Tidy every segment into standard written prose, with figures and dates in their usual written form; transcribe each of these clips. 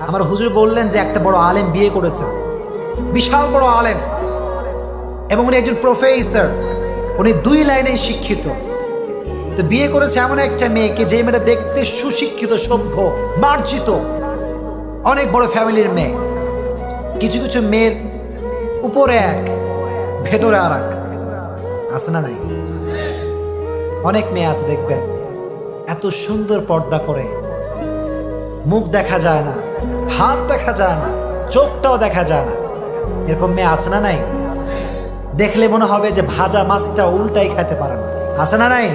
আমার হুজুর বললেন যে একটা বড় আলেম বিয়ে করেছেন, বিশাল বড় আলেম, এবং উনি একজন প্রফেসর, উনি 2 লাইনেই শিক্ষিত। তো বিয়ে করেছে এমন একটা মেয়েকে, যে মেয়েটা দেখতে সুশিক্ষিত, সভ্য, মার্জিত, অনেক বড় ফ্যামিলির মেয়ে। কিছু কিছু মেয়ের উপরে এক, ভেতরে আর এক, আছে না নাই? অনেক মেয়ে আছে দেখবেন এত সুন্দর পর্দা করে, মুখ দেখা যায় না, হাত দেখা যায় না, চোখটাও দেখা যায় না, এরকম মেয়ে আছে না নাই? দেখলে মনে হবে যে ভাজা মাছটা উল্টাই খেতে পারে না, আছে না নাই?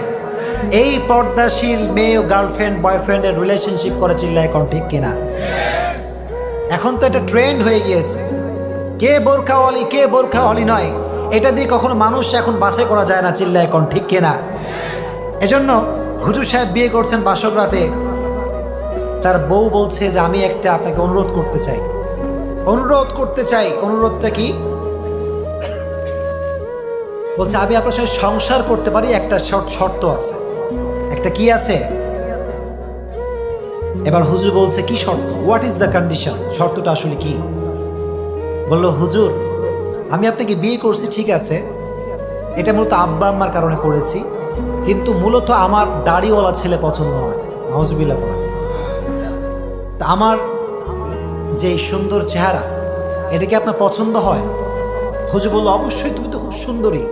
এই পর্দাশীল মেয়ে ও গার্লফ্রেন্ড বয়ফ্রেন্ডের রিলেশনশিপ করে, চিল্লায় এখন ঠিক কিনা? এখন তো এটা ট্রেন্ড হয়ে গিয়েছে, কে বোরখাওয়ালি কে বোরখাওয়ালি নয়, এটা দিয়ে কখনো মানুষ এখন বাছাই করা যায় না, চিল্লায় এখন ঠিক কিনা? এজন্য হুজুর সাহেব বিয়ে করছেন বাসর রাতে, তার বউ বলছে যে আমি একটা আপনাকে অনুরোধ করতে চাই। অনুরোধটা কি? বলছে আমি আপনার সঙ্গে সংসার করতে পারি, একটা শর্ত আছে। একটা কি আছে? এবার হুজুর বলছে কি শর্ত? What is the condition? শর্তটা আসলে কি? বলল হুজুর, আমি আপনাকে বিয়ে করছি ঠিক আছে, এটা মূলত আব্বা আম্মার কারণে করেছি, কিন্তু মূলত আমার দাড়িওয়ালা ছেলে পছন্দ হয়। নাউজুবিল্লাহ বলেন। তা আমার যে সুন্দর চেহারা, এটা কি আপনার পছন্দ হয়? হুজুর বলল অবশ্যই, তুমি তো খুব সুন্দরী,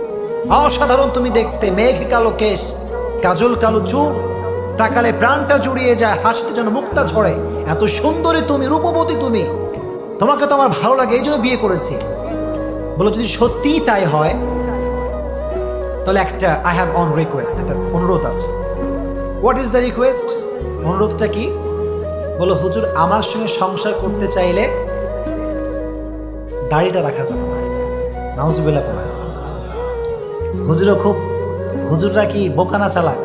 অসাধারণ তুমি দেখতে, মেঘ কালো কেশ, কাজল কালো চুল, তাকালে প্রাণটা জুড়িয়ে যায়, হাসতে যেন মুখটা ঝরে, এত সুন্দরী তুমি, রূপবতী তুমি, তোমাকে তো আমার ভালো লাগে, এই জন্য বিয়ে করেছি। বলো যদি সত্যিই তাই হয়, তাহলে একটা আই হ্যাভ অন রিকোয়েস্ট, একটা অনুরোধ আছে। What is the request? অনুরোধটা কি? বলো হুজুর, আমার সঙ্গে সংসার করতে চাইলে দাড়িটা রাখা যাবে না। নাউজুবিল্লাহ পড়া। হুজুররা কি বোকানা চালাক?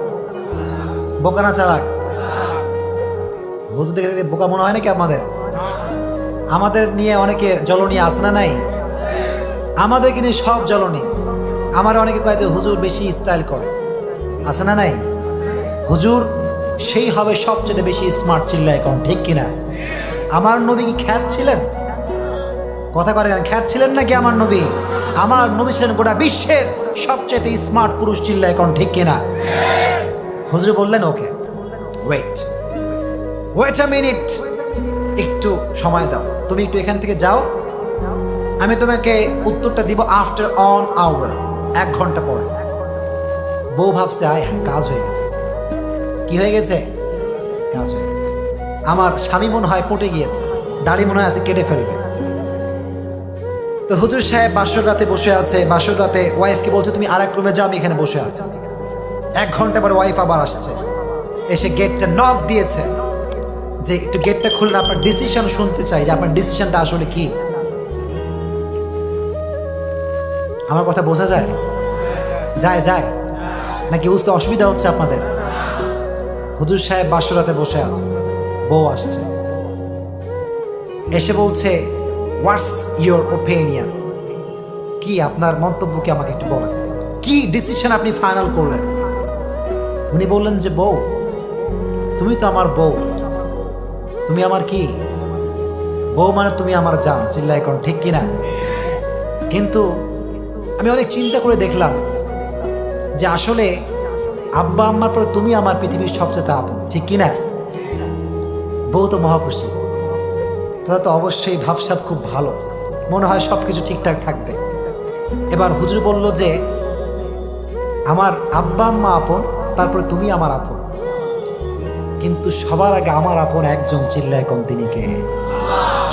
হুজুর দেখে বোকা মনে হয় নাকি আমাদের নিয়ে অনেকে জ্বলনি আছে না নাই? আমাদেরকে নিয়ে সব জ্বলনি। আমার অনেকে কয় যে হুজুর বেশি স্টাইল করে, আছে না নাই? হুজুর সেই হবে সবচেয়ে বেশি স্মার্ট, চিল্লায় এখন ঠিক কিনা? আমার নবী কি খ্যাত ছিলেন? কথা করে খ্যাত ছিলেন নাকি আমার নবী? আমার নবী ছিলেন গোটা বিশ্বের সবচেয়ে স্মার্ট পুরুষ, চিল্লায় এখন ঠিক কিনা? হুজুর বললেন ওকে, ওয়েট আ মিনিট, একটু সময় দাও, তুমি একটু এখান থেকে যাও, আমি তোমাকে উত্তরটা দিব আফটার অন আওয়ার, 1 ঘন্টা পরে। বউ ভাবছে আয় হ্যাঁ, কাজ হয়ে গেছে। কি হয়ে গেছে? কাজ হয়ে গেছে। আমার স্বামী মনে হয় পটে গিয়েছে, দাড়ি মনে হয় আছে কেটে ফেলবে। তো হুজুর সাহেব বাসর রাতে বসে আছে, বাসর রাতে ওয়াইফকে বলছে তুমি আর এক রুমে যাও, আমি এখানে বসে আছি। 1 ঘন্টা পরে ওয়াইফ আবার আসছে, এসে গেটটা নক দিয়েছে যে একটু গেটটা খুললে আপনার ডিসিশন শুনতে চাই, যে আপনার ডিসিশনটা আসলে কি। আমার কথা বোঝা যায়? যায় নাকি বুঝতে অসুবিধা হচ্ছে আপনাদের? হুজুর সাহেব বাসর রাতে বসে আছে, বউ আসছে, এসে বলছে হোয়াটস ইয়োর ওপিনিয়ন, কি আপনার মন্তব্য, কি আমাকে একটু বলেন, কি ডিসিশন আপনি ফাইনাল করলেন? উনি বললেন যে বউ, তুমি তো আমার বউ, তুমি আমার কি বউ, মানে তুমি আমার জান, চিল্লায় এখন ঠিক কিনা? কিন্তু আমি অনেক চিন্তা করে দেখলাম যে আসলে আব্বা আম্মার পর তুমি আমার পৃথিবীর সবচেয়ে আপন, ঠিক কিনা? বউ তো মহাখুশি, তাহলে তো অবশ্যই ভাবসাব খুব ভালো, মনে হয় সব কিছু ঠিকঠাক থাকবে। এবার হুজুর বলল যে আমার আব্বা আম্মা আপন, তারপরে তুমি আমার আপন, কিন্তু সবার আগে আমার আপন একজন, চিল্লায় কোন, তিনি কে?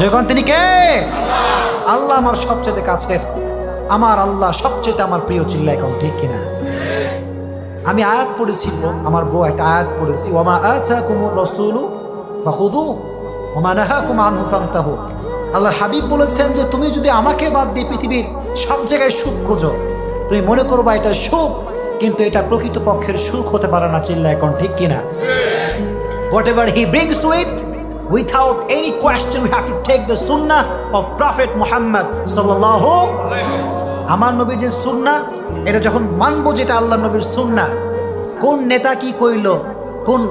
যখন তিনি কে? আল্লাহ আমার সবচেয়ে কাছের, আমার আল্লাহ সবচেয়ে আমার প্রিয়, চিল্লায় কোন ঠিক কিনা? আমি আয়াত পড়েছি, আমার বউ একটা আয়াত পড়েছি, ওয়ামা আতাকুমুর রাসূলু ফাখুযুহু ওয়ামা নাহাকুম আনহু ফান্তাহু। আল্লাহর হাবিব বলেছেন যে তুমি যদি আমাকে বাদ দিয়ে পৃথিবীর সব জায়গায় সুখ খোঁজো, তুমি মনে করবা এটা সুখ, কিন্তু এটা প্রকৃত পক্ষের সুখ হতে পারে না, চিল্লায় কোন ঠিক কিনা? Whatever he brings with, without any question, we have to take the sunnah of Prophet Muhammad sallallahu alaihi wasallam. আমার নবীর যে সুন্নাহ, এটা যখন মানবো, যেটা আল্লাহ নবীর সুন্নাহ, কোন নেতা কি কইলো, কোন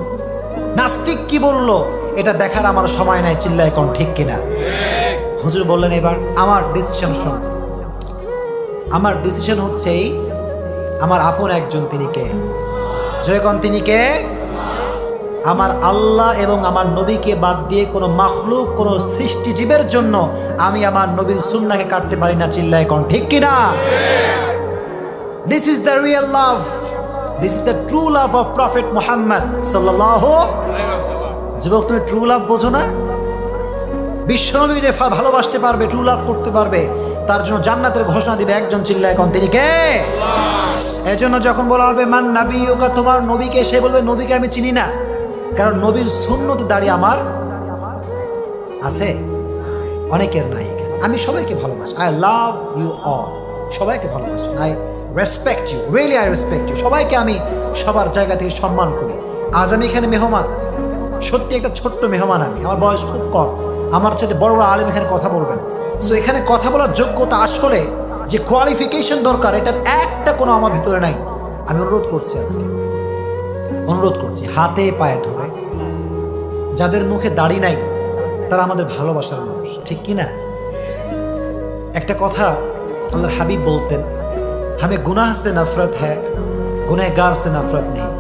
নাস্তিক কি বললো, এটা দেখার আমার সময় নাই, চিল্লায় কোন ঠিক কিনা? হুজুর বললেন এবার আমার ডিসিশন শোন। আমার ডিসিশন হচ্ছে এই, আমার আপন একজন, তিনি কে? জয়গণ তিনি কে? আমার আল্লাহ এবং আমার নবীকে বাদ দিয়ে কোনো মাখলুক, কোনো সৃষ্টিজীবের জন্য আমি আমার নবীর সুন্নাহকে কাটতে পারি না, চিল্লায় কোন ঠিক কিনা? This is the real love, this is the true love of prophet Muhammad সাল্লাল্লাহু আলাইহি ওয়াসাল্লাম। যুবক, তুমি ট্রু লাভ বোঝো না? বিশ্বনবী যে ভালোবাসতে পারবে, ট্রু লাভ করতে পারবে, তার জন্য জান্নাতের ঘোষণা দিবে একজন, চিল্লায় কোন তিনি কে? এজন্য যখন বলা হবে মান নাবিয়ুকা, তোমার নবীকে, সে বলবে নবীকে আমি চিনি না, কারণ নবীর সুন্নতে দাঁড়িয়ে আমার আছে, অনেকের নাই। আমি সবাইকে ভালোবাসি, আই লাভ ইউ অল, সবাইকে ভালোবাসি, I respect you, really I respect you, সবাইকে আমি সবার জায়গা থেকে সম্মান করি। আজ আমি এখানে মেহমান, সত্যি একটা ছোট্ট মেহমান আমি, আমার বয়স খুব কম, আমার সাথে বড় বড় আলেম এখানে কথা বলবেন। সো এখানে কথা বলার যোগ্যতা আসলে যে কোয়ালিফিকেশন দরকার, এটার একটা কোনো আমার ভিতরে নাই। আমি অনুরোধ করছি, আজকে অনুরোধ করছি, হাতে পায়ে ধরে, যাদের মুখে দাড়ি নাই তারা আমাদের ভালোবাসার মানুষ, ঠিক কি না? একটা কথা আল্লাহর হাবিব বলতেন, हमें गुनाह से नफरत है, गुनहगार से नफरत नहीं।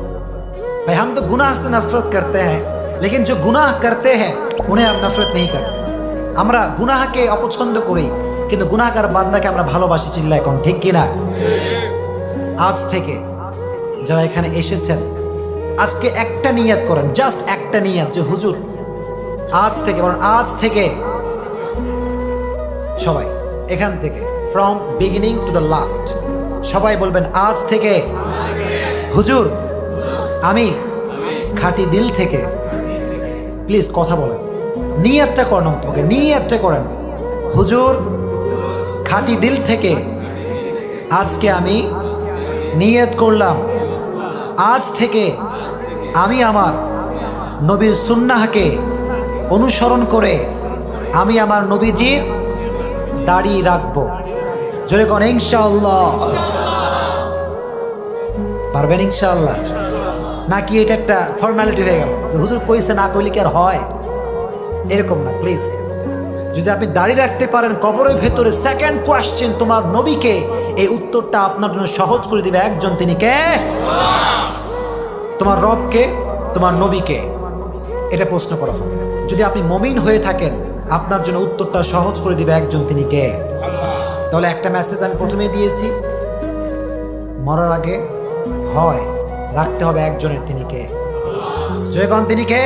भाई हम तो गुनाह से नफरत करते हैं, लेकिन जो गुनाह करते हैं उन्हें हम नफरत नहीं करते। আমরা গুনাহকে অপছন্দ করি, কিন্তু গুনাহগার বান্দাকে আমরা ভালোবাসি, চিল্লায় কোন ঠিক কিনা? আজ থেকে যারা এখানে এসেছেন, আজকে একটা নিয়ত করেন, জাস্ট একটা নিয়ত, যে হুজুর আজ থেকে, বরং আজ থেকে সবাই এখান থেকে from beginning to the last সবাই বলবেন আজ থেকে হুজুর আমি খাঁটি দিল থেকে, প্লিজ কথা বলেন, নিয়তটা করেন, তোমাকে নিয়তটা করেন, হুজুর খাঁটি দিল থেকে আজকে আমি নিয়ত করলাম, আজ থেকে আমি আমার নবীর সুন্নাহকে অনুসরণ করে আমি আমার নবীজির দাড়ি রাখবো। জোরে কোন ইনশাআল্লাহ? পারবেন ইনশাআল্লাহ? নাকি এটা একটা ফর্মালিটি হয়ে গেল, হুজুর কইছে না কইলে কি আর হয়? এরকম না, প্লিজ। যদি আপনি দাড়ি রাখতে পারেন, কবরের ভেতরে সেকেন্ড কোয়েশ্চেন তোমার নবীকে, এই উত্তরটা আপনার জন্য সহজ করে দিবে একজন, তিনি কে? তোমার রবকে, তোমার নবীকে, এটা প্রশ্ন করা হবে। যদি আপনি মুমিন হয়ে থাকেন, আপনার জন্য উত্তরটা সহজ করে দিবে একজন, তিনি কে? তাহলে একটা মেসেজ আমি প্রথমে দিয়েছি, মরার আগে হয় রাখতে হবে একজনের, তিনি কে? জয়গণ তিনি কে?